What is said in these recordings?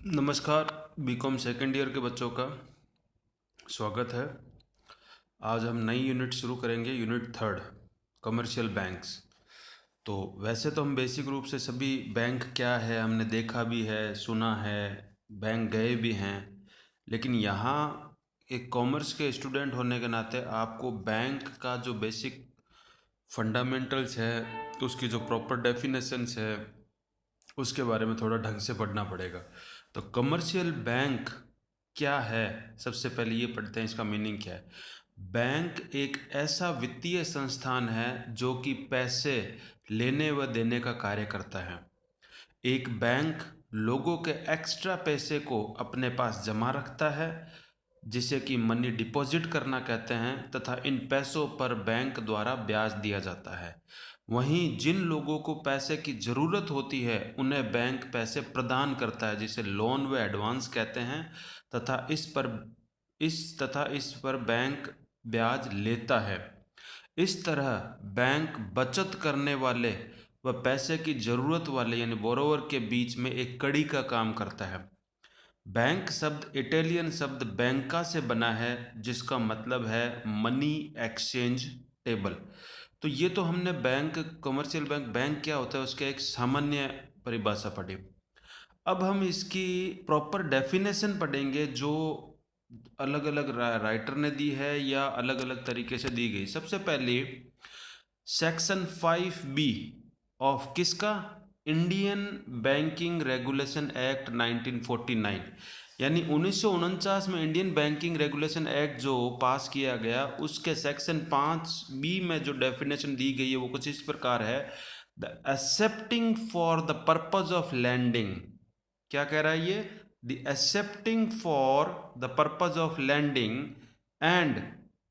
नमस्कार। BCom second year के बच्चों का स्वागत है। आज हम नई यूनिट शुरू करेंगे, यूनिट थर्ड, कमर्शियल बैंक्स। तो वैसे तो हम बेसिक रूप से सभी बैंक क्या है हमने देखा भी है, सुना है, बैंक गए भी हैं, लेकिन यहाँ एक कॉमर्स के स्टूडेंट होने के नाते आपको बैंक का जो बेसिक फंडामेंटल्स है, उसकी जो प्रॉपर डेफिनेशंस है, उसके बारे में थोड़ा ढंग से पढ़ना पड़ेगा। तो कमर्शियल बैंक क्या है, सबसे पहले ये पढ़ते हैं इसका मीनिंग क्या है। बैंक एक ऐसा वित्तीय संस्थान है जो कि पैसे लेने व देने का कार्य करता है। एक बैंक लोगों के एक्स्ट्रा पैसे को अपने पास जमा रखता है, जिसे कि मनी डिपॉजिट करना कहते हैं, तथा इन पैसों पर बैंक द्वारा ब्याज दिया जाता है। वहीं जिन लोगों को पैसे की ज़रूरत होती है उन्हें बैंक पैसे प्रदान करता है, जिसे लोन व एडवांस कहते हैं, तथा इस पर बैंक ब्याज लेता है। इस तरह बैंक बचत करने वाले व पैसे की ज़रूरत वाले यानी बोरोवर के बीच में एक कड़ी का काम करता है। बैंक शब्द इटालियन शब्द बैंका से बना है, जिसका मतलब है मनी एक्सचेंज टेबल। तो ये तो हमने बैंक, कमर्शियल बैंक क्या होता है उसके एक सामान्य परिभाषा पढ़ी। अब हम इसकी प्रॉपर डेफिनेशन पढ़ेंगे जो अलग अलग राइटर ने दी है या अलग अलग तरीके से दी गई। सबसे पहले सेक्शन 5B ऑफ किसका, इंडियन बैंकिंग रेगुलेशन एक्ट 1949, यानी 1949 में इंडियन बैंकिंग रेगुलेशन एक्ट जो पास किया गया, उसके सेक्शन 5B में जो डेफिनेशन दी गई है वो कुछ इस प्रकार है। The accepting for the purpose of lending, क्या कह रहा है ये, the accepting for the purpose of lending and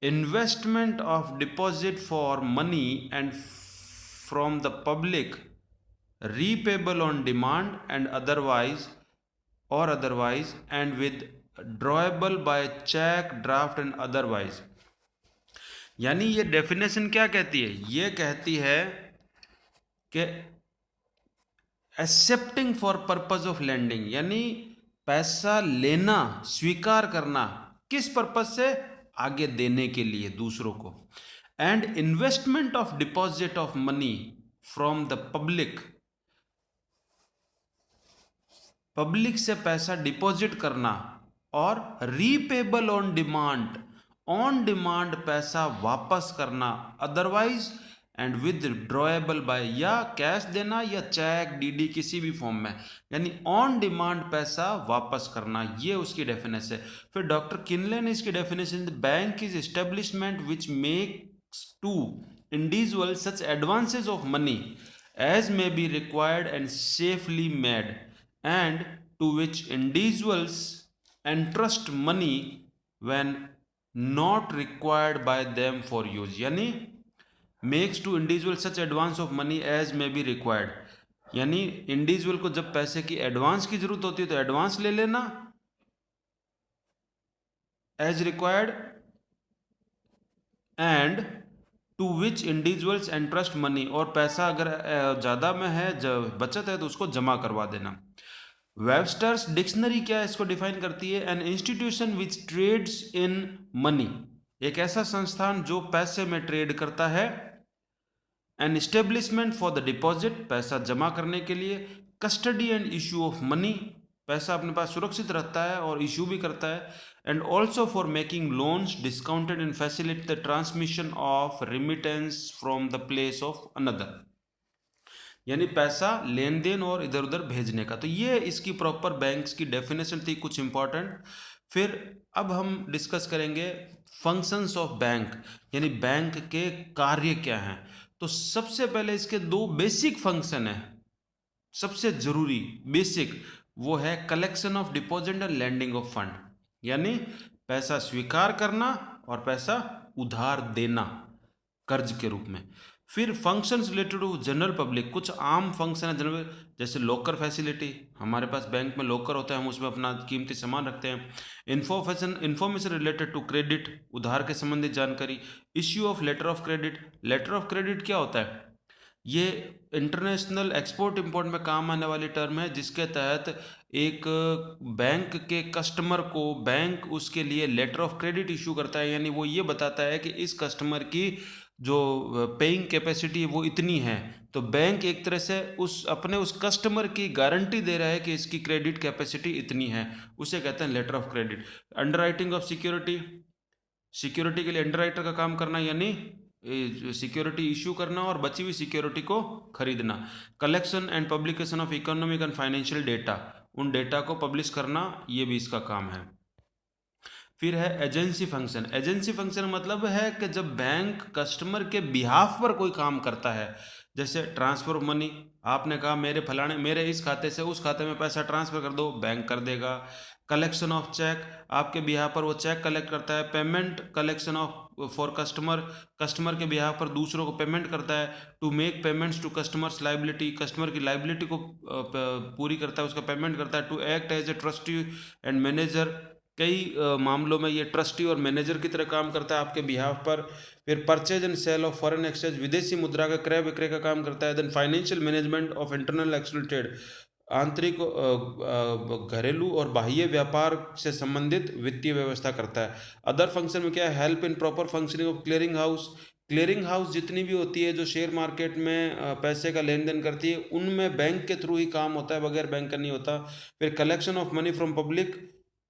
investment of deposit for money and from the public, repayable on demand and otherwise and withdrawable by check, draft and otherwise। यानी ये definition क्या कहती है, ये कहती है कि accepting for purpose of lending, यानी पैसा लेना, स्वीकार करना, किस पर्पज से, आगे देने के लिए दूसरों को। And investment of deposit of money from the public से पैसा डिपॉजिट करना, और रीपेबल ऑन डिमांड पैसा वापस करना, अदरवाइज एंड विदड्रॉएबल बाय, या कैश देना या चेक, डीडी, किसी भी फॉर्म में, यानी ऑन डिमांड पैसा वापस करना, ये उसकी डेफिनेशन है। फिर डॉक्टर किनले ने इसकी definition, bank is establishment which makes to individual such advances of money as may be required and safely made and to which individuals entrust money when not required by them for use, यानी makes to individual such advance of money as may be required, यानी individual को जब पैसे की advance की जरूरत होती है तो एडवांस ले लेना as required, and to which individuals entrust money, और पैसा अगर ज़्यादा में है, बचत है, तो उसको जमा करवा देना। वेबस्टर्स डिक्शनरी क्या है, इसको डिफाइन करती है, an institution which trades in money, एक ऐसा संस्थान जो पैसे में ट्रेड करता है। An establishment for the deposit, पैसा जमा करने के लिए। Custody and issue of money, पैसा अपने पास सुरक्षित रहता है और इशू भी करता है। And also for making loans discounted and facilitate the transmission of remittance from the place of another, यानी पैसा लेन देन और इधर उधर भेजने का। तो ये इसकी प्रॉपर बैंक्स की डेफिनेशन थी, कुछ इंपॉर्टेंट। फिर अब हम डिस्कस करेंगे फंक्शंस ऑफ बैंक, यानी बैंक के कार्य क्या हैं। तो सबसे पहले इसके दो बेसिक फंक्शन है, सबसे जरूरी बेसिक, वो है collection of deposit and lending of fund, यानी पैसा स्वीकार करना और पैसा उधार देना कर्ज के रूप में। फिर functions related to general public, कुछ आम फंक्शन है जनरल, जैसे लॉकर फैसिलिटी, हमारे पास बैंक में लॉकर होता है, हम उसमें अपना कीमती सामान रखते हैं। इन्फॉर्मेशन रिलेटेड टू क्रेडिट, उधार के संबंधित जानकारी। Issue of letter of credit, letter of credit क्या होता है, ये इंटरनेशनल एक्सपोर्ट इंपोर्ट में काम आने वाली टर्म है, जिसके तहत एक बैंक के कस्टमर को बैंक उसके लिए लेटर ऑफ क्रेडिट इशू करता है, यानी वो ये बताता है कि इस कस्टमर की जो पेइंग कैपेसिटी है वो इतनी है, तो बैंक एक तरह से उस कस्टमर की गारंटी दे रहा है कि इसकी क्रेडिट कैपेसिटी इतनी है, उसे कहते हैं letter of credit. Underwriting of security, security के लिए अंडरराइटर का काम करना, यानी सिक्योरिटी इशू करना और बची हुई सिक्योरिटी को खरीदना। Collection and publication of economic and financial data, उन डेटा को पब्लिश करना, ये भी इसका काम है। फिर है एजेंसी फंक्शन। एजेंसी फंक्शन मतलब है कि जब बैंक कस्टमर के बिहाफ पर कोई काम करता है, जैसे ट्रांसफर ऑफ मनी, आपने कहा मेरे इस खाते से उस खाते में पैसा ट्रांसफर कर दो, बैंक कर देगा। कलेक्शन ऑफ चेक, आपके बिहाफ पर वो चेक कलेक्ट करता है। Payment collection of for customer के बिहाफ पर दूसरों को पेमेंट करता है। To make payments to customers liability, customer की लाइबिलिटी को पूरी करता है, उसका पेमेंट करता है। To act as a trustee and manager, कई मामलों में ये ट्रस्टी और मैनेजर की तरह काम करता है आपके बिहाफ पर। फिर purchase and sale of foreign exchange, विदेशी मुद्रा का क्रय विक्रय का काम करता है। Then financial management of internal external trade, आंतरिक घरेलू और बाह्य व्यापार से संबंधित वित्तीय व्यवस्था करता है। अदर फंक्शन में क्या है, help in proper functioning of clearing house, clearing house जितनी भी होती है जो शेयर मार्केट में पैसे का लेन देन करती है, उनमें बैंक के थ्रू ही काम होता है, बगैर बैंक का नहीं होता। फिर collection of money from public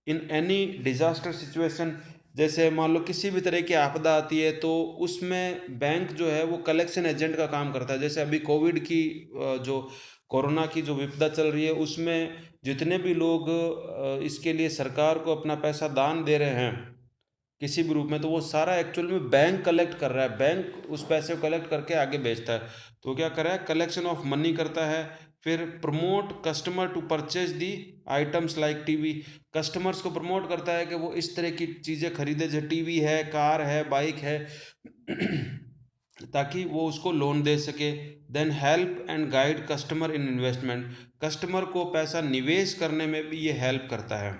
in any disaster situation, जैसे मान लो किसी भी तरह की आपदा आती है तो उसमें बैंक जो है वो कलेक्शन एजेंट का काम करता है। जैसे अभी कोविड की जो कोरोना की जो विपदा चल रही है, उसमें जितने भी लोग इसके लिए सरकार को अपना पैसा दान दे रहे हैं किसी भी रूप में, तो वो सारा एक्चुअल में बैंक कलेक्ट कर रहा है, बैंक उस पैसे को कलेक्ट करके आगे बेचता है। तो क्या कर रहा है, कलेक्शन ऑफ मनी करता है। फिर promote customer to purchase the items like TV, customers को प्रमोट करता है कि वो इस तरह की चीज़ें खरीदे, जैसे टीवी है, कार है, बाइक है ताकि वो उसको लोन दे सके। Then help and guide customer in investment, customer को पैसा निवेश करने में भी ये हेल्प करता है।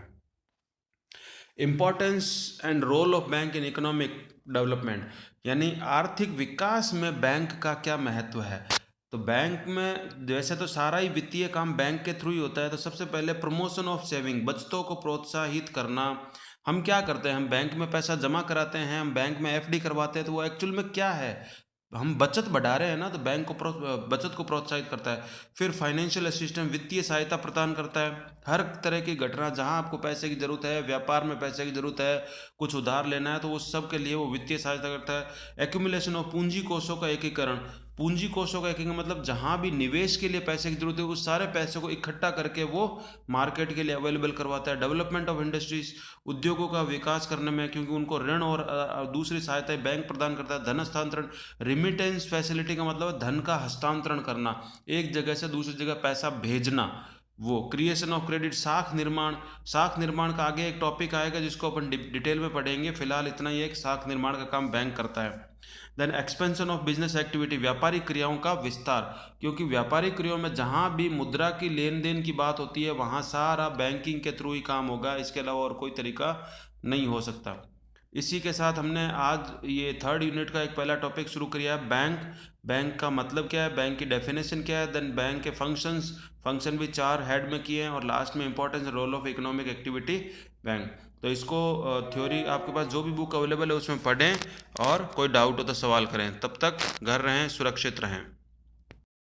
Importance and role of bank in economic development, यानी आर्थिक विकास में बैंक का क्या महत्व है। तो बैंक में वैसे तो सारा ही वित्तीय काम बैंक के थ्रू ही होता है। तो सबसे पहले प्रमोशन ऑफ सेविंग, बचतों को प्रोत्साहित करना। हम क्या करते हैं, हम बैंक में पैसा जमा कराते हैं, हम बैंक में एफडी करवाते हैं, तो वो एक्चुअल में क्या है, हम बचत बढ़ा रहे हैं ना, तो बैंक को बचत को प्रोत्साहित करता है। फिर फाइनेंशियल असिस्टेंस, वित्तीय सहायता प्रदान करता है। हर तरह की घटना जहां आपको पैसे की ज़रूरत है, व्यापार में पैसे की ज़रूरत है, कुछ उधार लेना है, तो वो सब के लिए वो वित्तीय सहायता करता है। एक्यूमुलेशन ऑफ पूंजी कोषों का एकीकरण, पूंजी कोषों का एकीकरण मतलब जहां भी निवेश के लिए पैसे की जरूरत है उस सारे पैसे को इकट्ठा करके वो मार्केट के लिए अवेलेबल करवाता है। डेवलपमेंट ऑफ इंडस्ट्रीज, उद्योगों का विकास करने में, क्योंकि उनको ऋण और दूसरी सहायताएं बैंक प्रदान करता है। धन हस्तांतरण, रिमिटेंस फैसिलिटी का मतलब है धन का हस्तांतरण करना, एक जगह से दूसरी जगह पैसा भेजना। वो क्रिएशन ऑफ क्रेडिट, साख निर्माण, साख निर्माण का आगे एक टॉपिक आएगा जिसको अपन डिटेल में पढ़ेंगे, फिलहाल इतना ही, एक साख निर्माण का काम बैंक करता है। Then expansion of business activity, व्यापारिक क्रियाओं का विस्तार, क्योंकि व्यापारिक क्रियाओं में जहाँ भी मुद्रा की लेन देन की बात होती है वहाँ सारा बैंकिंग के थ्रू ही काम होगा, इसके अलावा और कोई तरीका नहीं हो सकता। इसी के साथ हमने आज ये थर्ड यूनिट का एक पहला टॉपिक शुरू किया है, बैंक। बैंक का मतलब क्या है, बैंक की डेफिनेशन क्या है, देन बैंक के फंक्शंस, फंक्शन भी 4 हेड में किए हैं, और लास्ट में importance role of economic activity bank. तो इसको थ्योरी आपके पास जो भी बुक अवेलेबल है उसमें पढ़ें, और कोई डाउट हो तो सवाल करें। तब तक घर रहें, सुरक्षित रहें।